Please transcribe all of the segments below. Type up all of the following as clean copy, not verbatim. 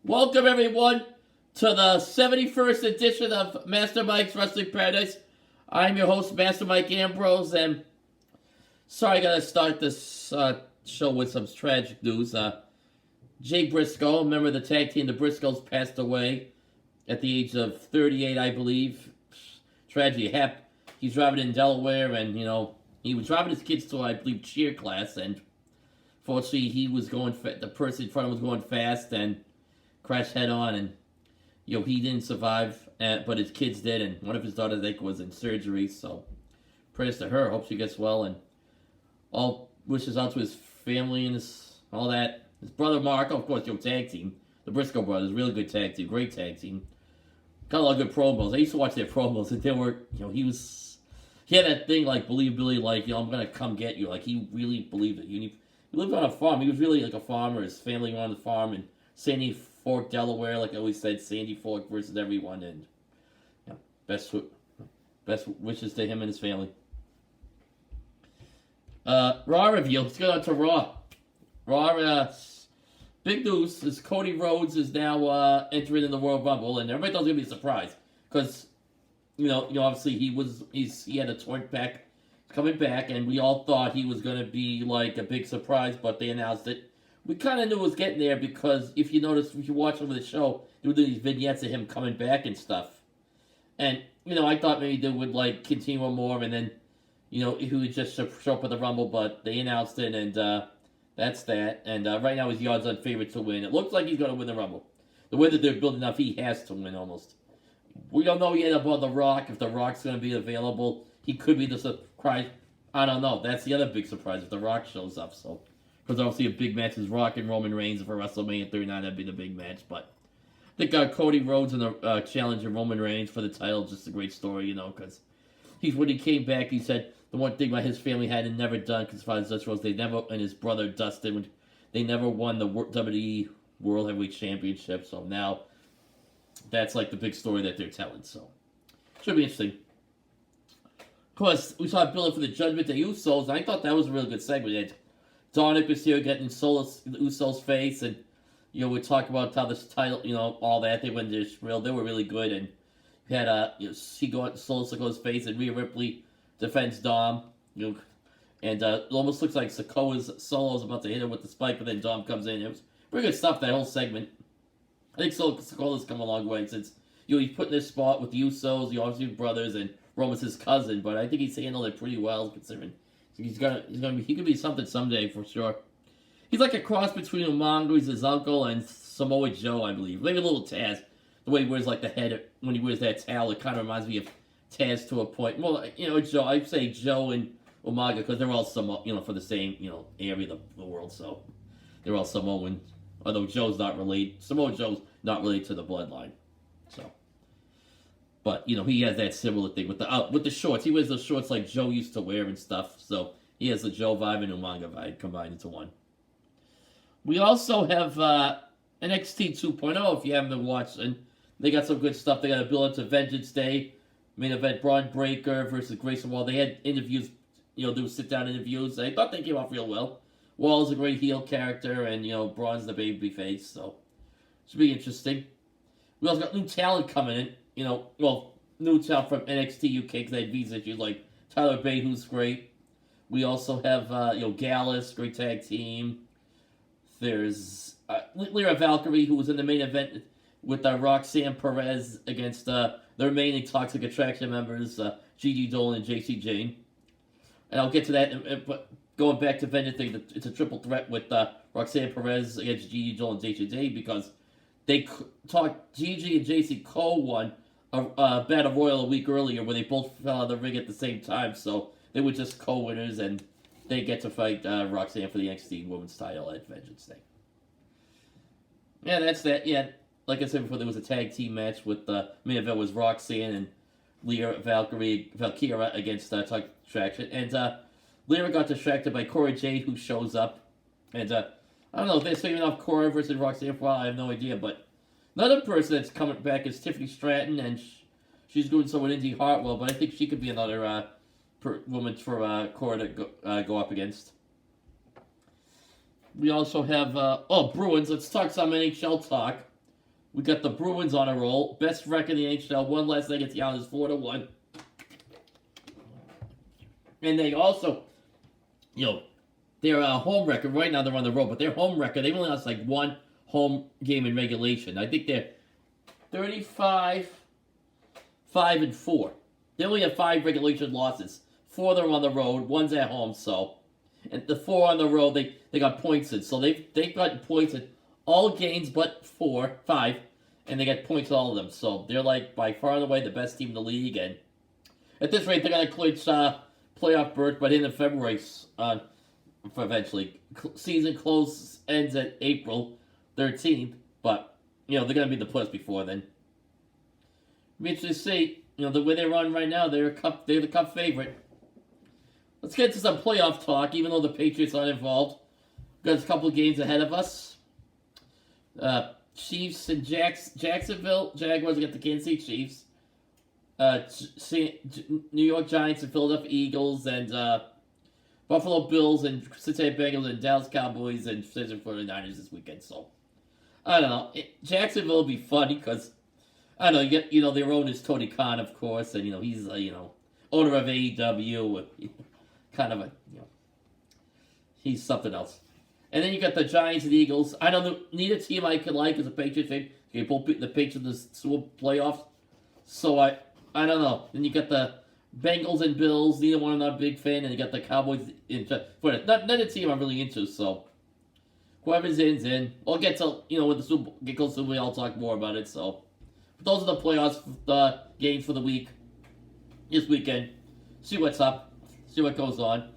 Welcome, everyone, to the 71st edition of Master Mike's Wrestling Paradise. I'm your host, Master Mike Ambrose, and sorry I gotta start this show with some tragic news. Jay Briscoe, member of the tag team, the Briscoes, passed away at the age of 38, I believe. Tragedy. He's driving in Delaware, and, he was driving his kids to, I believe, cheer class, and fortunately, the person in front of him was going fast, and crashed head on, and he didn't survive, but his kids did, and one of his daughters, I think, was in surgery. So prayers to her. Hope she gets well, and all wishes out to his family and all that. His brother Mark, of course, tag team, the Briscoe brothers, really good tag team, great tag team. Got a lot of good promos. I used to watch their promos, and they were, he had that thing like believability, like I'm gonna come get you. Like he really believed it. He lived on a farm. He was really like a farmer. His family were on the farm, and Sandy Fork, Delaware, like I always said, Sandy Fork versus everyone, and best wishes to him and his family. Raw review. Let's get on to Raw. Big news is Cody Rhodes is now entering in the Royal Rumble, and everybody thought it was gonna be a surprise because obviously he had a torn pec coming back, and we all thought he was gonna be like a big surprise, but they announced it. We kind of knew it was getting there because if you watch some of the show, they would do these vignettes of him coming back and stuff. And, I thought maybe they would, continue on more and then, he would just show up at the Rumble, but they announced it, and that's that. And right now he's the odds-on favorite to win. It looks like he's going to win the Rumble. The way that they're building up, he has to win almost. We don't know yet about The Rock, if The Rock's going to be available. He could be the surprise. I don't know. That's the other big surprise if The Rock shows up, so. Because obviously a big match is Rock and Roman Reigns for WrestleMania 39. That'd be the big match. But I think Cody Rhodes and the challenge of Roman Reigns for the title is just a great story, because when he came back, he said the one thing about his family had never done, because as far as Dutch Rhodes, and his brother Dustin, they never won the WWE World Heavyweight Championship. So now that's like the big story that they're telling. So should be interesting. Of course, we saw a build-up for the Judgement, the Usos, and I thought that was a really good segment. Dominic was here getting the Usos' face, and we talk about how this title, all that. They went they were really good, and you had she got Solo's face, and Rhea Ripley defends Dom, and it almost looks like Solo's about to hit her with the spike, but then Dom comes in. It was pretty good stuff, that whole segment. I think Solo's come a long way since he's put in this spot with the Usos, the obviously brothers, and Roman's his cousin, but I think he's handled it pretty well considering. He could be something someday for sure. He's like a cross between Umaga, who's his uncle, and Samoa Joe, I believe. Maybe a little Taz. The way he wears the head when he wears that towel, it kind of reminds me of Taz to a point. Well, Joe. I'd say Joe and Umaga because they're all Samoa, for the same area of the world, so they're all Samoan. Although Samoa Joe's not related to the bloodline, so. But, he has that similar thing with the shorts. He wears those shorts like Joe used to wear and stuff. So, he has the Joe vibe and Umaga vibe combined into one. We also have NXT 2.0, if you haven't been watching. They got some good stuff. They got a build-up to Vengeance Day. Main event, Braun Breaker versus Grayson Waller. They had interviews, do sit-down interviews. I thought they came off real well. Waller's a great heel character, and, Braun's the babyface. So, should be interesting. We also got new talent coming in. New talent from NXT UK because they had visa issues like Tyler Bate, who's great. We also have, Gallus, great tag team. There's Lyra Valkyrie, who was in the main event with Roxanne Perez against the remaining Toxic Attraction members, Gigi Dolan and JC Jane. And I'll get to that, but going back to Vengeance Day, it's a triple threat with Roxanne Perez against Gigi Dolan and JC Jane because they talked, Gigi and JC Cole won a Battle Royal a week earlier where they both fell out of the ring at the same time, so they were just co-winners, and they get to fight Roxanne for the NXT Women's title at Vengeance Day. Yeah, that's that. Yeah, like I said before, there was a tag team match with the main event was Roxanne and Lyra Valkyria against Toxic Attraction, and Lyra got distracted by Cora Jade, who shows up, and I don't know if they're saving off Cora versus Roxanne for a while, I have no idea, but another person that's coming back is Tiffany Stratton, and she's doing so with Indy Hartwell, but I think she could be another woman for Cora to go up against. We also have, Bruins. Let's talk some NHL talk. We got the Bruins on a roll. Best record in the NHL. One last leg against the Islanders, 4-1. And they also, their home record, right now they're on the road, but their home record, they've only lost like one home game in regulation. I think they're 35, 5-4. They only have 5 regulation losses. 4 of them are on the road, 1's at home, so. And the 4 on the road, they got points in. So they've gotten points in all games but 5, and they got points in all of them. So they're like by far and away the best team in the league, and at this rate, they're going to clinch playoff berth by the end of February for eventually. Season ends at April 13th, but, they're going to be the playoffs before then. Be interesting to see, the way they run right now, they're the cup favorite. Let's get to some playoff talk, even though the Patriots aren't involved. We've got a couple of games ahead of us. Chiefs and Jacksonville. Jaguars against the Kansas City Chiefs. New York Giants and Philadelphia Eagles, and Buffalo Bills and Cincinnati Bengals and Dallas Cowboys and Cincinnati 49ers this weekend. So, I don't know. Jacksonville will be funny because, I don't know, their owner is Tony Khan, of course, and, he's, owner of AEW, kind of he's something else. And then you got the Giants and Eagles. I don't know, neither team I could like is a Patriots fan. They both beat the Patriots in the Super playoffs. So, I don't know. Then you got the Bengals and Bills. Neither one I'm not a big fan. And you got the Cowboys. Not a team I'm really into, so. Whoever's in's in. I'll get to, when the get close to the I'll talk more about it, so. But those are the playoffs games for the week. This weekend. See what's up. See what goes on.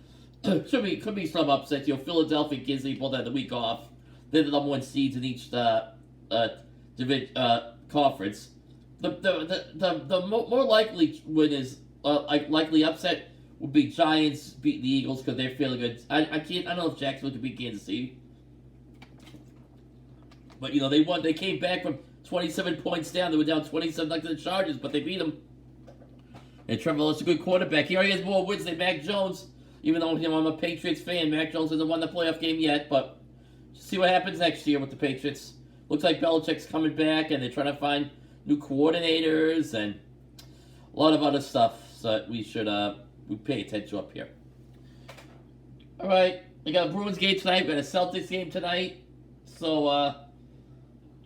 Could be some upsets. Philadelphia and Kansas City both had the week off. They're the number 1 seeds in each conference. The more likely win is likely upset would be Giants beating the Eagles because they're feeling good. I don't know if Jacksonville could beat Kansas City, but they won. They came back from 27 points down. They were down 27 like the Chargers, but they beat them. And Trevor Lawrence is a good quarterback. He already has more wins than Mac Jones. Even though I'm a Patriots fan, Mac Jones hasn't won the playoff game yet, but see what happens next year with the Patriots. Looks like Belichick's coming back, and they're trying to find new coordinators and a lot of other stuff that we should we pay attention to up here. All right, we got a Bruins game tonight. We got a Celtics game tonight. So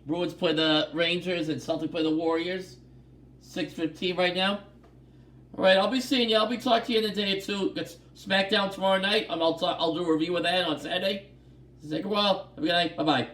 Bruins play the Rangers and Celtics play the Warriors. 6:15 right now. All right, I'll be seeing you. I'll be talking to you in a day or two. It's SmackDown tomorrow night, and I'll do a review of that on Saturday. Take a while. Have a good night. Bye-bye.